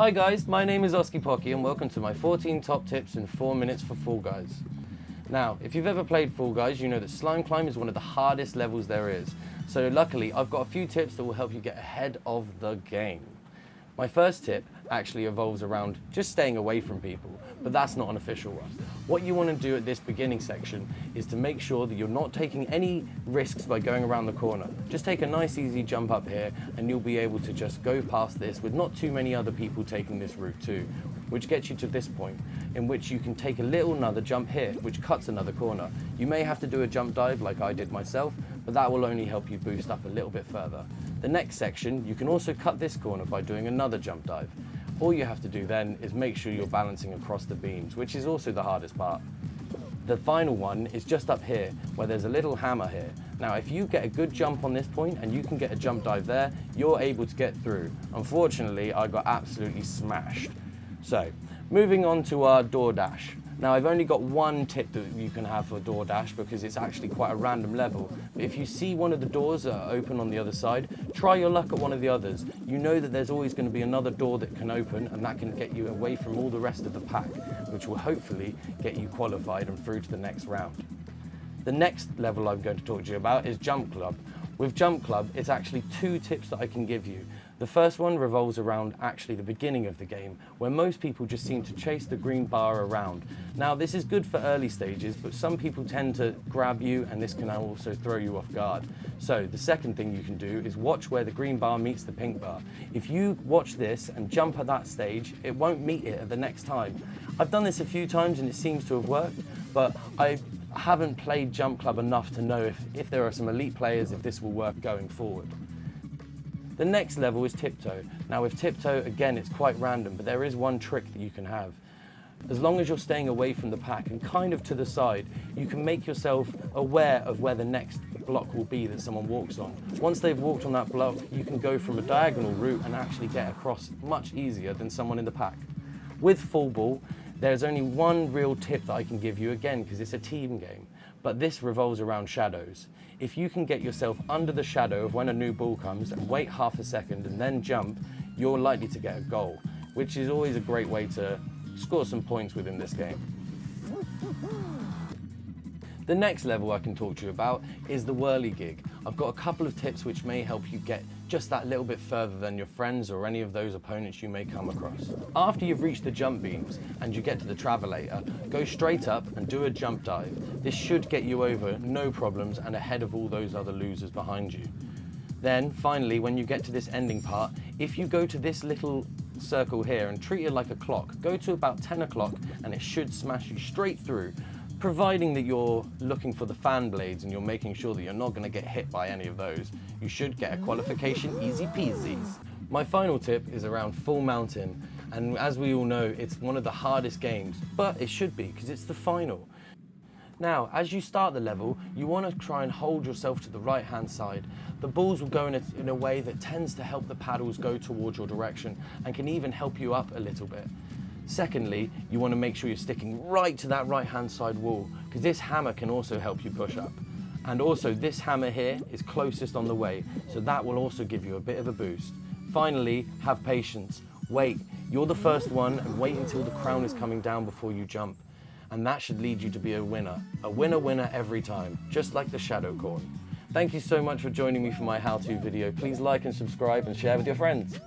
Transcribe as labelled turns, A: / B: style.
A: Hi guys, my name is Oscypocy and welcome to my 14 top tips in 4 minutes for Fall Guys. Now, if you've ever played Fall Guys, you know that slime climb is one of the hardest levels there is. So luckily, I've got a few tips that will help you get ahead of the game. My first tip actually revolves around just staying away from people, but that's not an official one. What you want to do at this beginning section is to make sure that you're not taking any risks by going around the corner. Just take a nice easy jump up here and you'll be able to just go past this with not too many other people taking this route too, which gets you to this point in which you can take a little another jump here, which cuts another corner. You may have to do a jump dive like I did myself, but that will only help you boost up a little bit further. The next section, you can also cut this corner by doing another jump dive. All you have to do then is make sure you're balancing across the beams, which is also the hardest part. The final one is just up here, where there's a little hammer here. Now, if you get a good jump on this point and you can get a jump dive there, you're able to get through. Unfortunately, I got absolutely smashed. So, moving on to our door dash. Now, I've only got one tip that you can have for door dash because it's actually quite a random level. But if you see one of the doors that are open on the other side, try your luck at one of the others. You know that there's always going to be another door that can open and that can get you away from all the rest of the pack, which will hopefully get you qualified and through to the next round. The next level I'm going to talk to you about is Jump Club. With Jump Club, it's actually 2 tips that I can give you. The first one revolves around actually the beginning of the game, where most people just seem to chase the green bar around. Now, this is good for early stages, but some people tend to grab you and this can also throw you off guard. So the second thing you can do is watch where the green bar meets the pink bar. If you watch this and jump at that stage, it won't meet it at the next time. I've done this a few times and it seems to have worked, but I haven't played Jump Club enough to know if there are some elite players, if this will work going forward. The next level is Tiptoe. Now with Tiptoe, again, it's quite random, but there is one trick that you can have. As long as you're staying away from the pack and kind of to the side, you can make yourself aware of where the next block will be that someone walks on. Once they've walked on that block, you can go from a diagonal route and actually get across much easier than someone in the pack. With Fall Ball, there's only one real tip that I can give you, again, because it's a team game, but this revolves around shadows. If you can get yourself under the shadow of when a new ball comes and wait half a second and then jump, you're likely to get a goal, which is always a great way to score some points within this game. The next level I can talk to you about is the Whirly Gig. I've got a couple of tips which may help you get just that little bit further than your friends or any of those opponents you may come across. After you've reached the jump beams and you get to the travelator, go straight up and do a jump dive. This should get you over no problems and ahead of all those other losers behind you. Then finally, when you get to this ending part, if you go to this little circle here and treat it like a clock, go to about 10 o'clock and it should smash you straight through. Providing that you're looking for the fan blades and you're making sure that you're not going to get hit by any of those, you should get a qualification easy peasies. My final tip is around Full Mountain, and as we all know, it's one of the hardest games, but it should be because it's the final. Now, as you start the level, you want to try and hold yourself to the right-hand side. The balls will go in a way that tends to help the paddles go towards your direction and can even help you up a little bit. Secondly, you want to make sure you're sticking right to that right-hand side wall, because this hammer can also help you push up. And also, this hammer here is closest on the way, so that will also give you a bit of a boost. Finally, have patience. Wait, you're the first one, and wait until the crown is coming down before you jump. And that should lead you to be a winner. A winner every time, just like the shadow corn. Thank you so much for joining me for my how-to video. Please like and subscribe and share with your friends.